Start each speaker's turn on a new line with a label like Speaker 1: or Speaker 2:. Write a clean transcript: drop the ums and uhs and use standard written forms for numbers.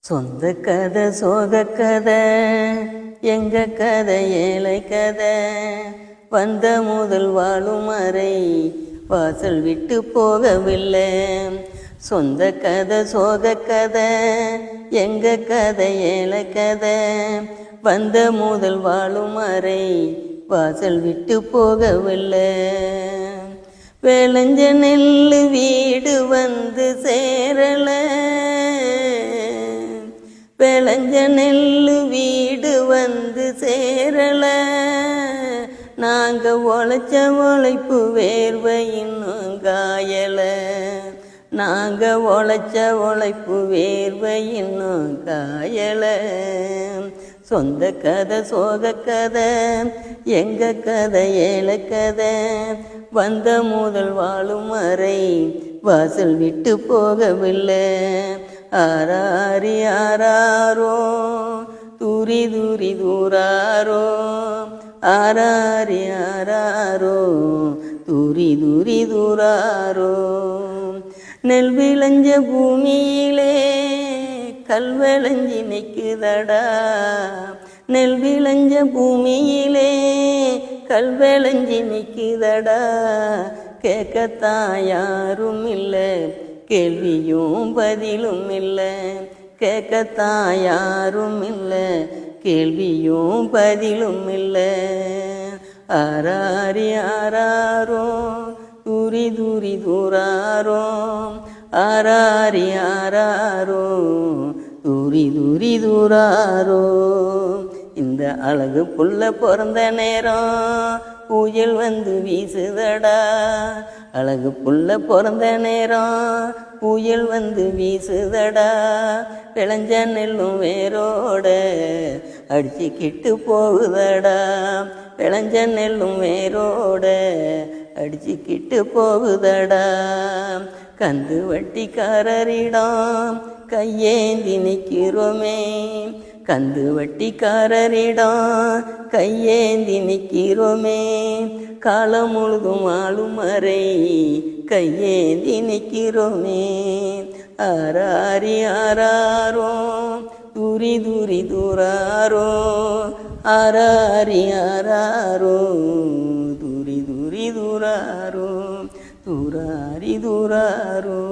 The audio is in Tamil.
Speaker 1: சொந்த கதை சோக கதை எங்க கதை ஏழை கதை வந்த முதல் வாழும் அறை வாசல் விட்டு போகவில்லை. சொந்த கதை சோக கதை எங்க கதை ஏழை கதை வந்த முதல் வாழும் அறை வாசல் விட்டு போகவில்லை. விளைஞ்ச நெல்லு வீடு வந்து சேரல, விளைஞ்ச நெல்லு வீடு வந்து சேரல, நாங்க உழைச்ச உழைப்பு வேர்வை இன்னும் காயல, நாங்க உழைச்ச உழைப்பு வேர்வை இன்னும் காயல. சொந்த கதை சோக கதை எங்க கதை ஏழை கதை வந்த முதல் வாழும் அறை வாசல் விட்டு போகவில்லை. ஆராரி ஆராரோ தூரி தூரி தூராரோ, ஆராரி ஆராரோ தூரி தூரி தூராரோ. நெல் விளைஞ்ச பூமியிலே கல் விளைஞ்சி நிற்குதடா, நெல் விளைஞ்ச பூமியிலே கல் விளைஞ்சி நிற்குதடா. கேட்கத்தான் யாரும் இல்லை, கேள்வியும் பதிலும் இல்லை, கேட்கத்தான் யாரும் இல்லை, கேள்வியும் பதிலும் இல்லை. ஆராரி ஆராரோ தூரி தூரி தூராரோ, ஆராரி ஆராரோ தூரி தூரி தூராரோ. இந்த அழகு புள்ள பிறந்த நேரம் பூஜல் வந்து வீசுதடா, அழகு புள்ள பிறந்த நேரம் பூயல் வந்து வீசுதடா. விளைஞ்ச நெல்லும் வேரோட அடிச்சுக்கிட்டு போகுதடா, விளைஞ்ச நெல்லும் வேரோட அடிச்சுக்கிட்டு போகுதடா. கந்து வட்டிக்காரரிடம் கையேந்தி நிற்கிறோமே, கந்து வட்டிக்காரரிடம் கையேந்தி நிற்கிறோமே. காலம் முழுதும் ஆளும் அறை கையேந்தி நிற்கிறோமே. ஆராரி ஆராரோ தூரி தூரி தூராரோ, ஆராரி ஆராரோ தூரி தூரி தூராரோ, தூராரி தூராரோ.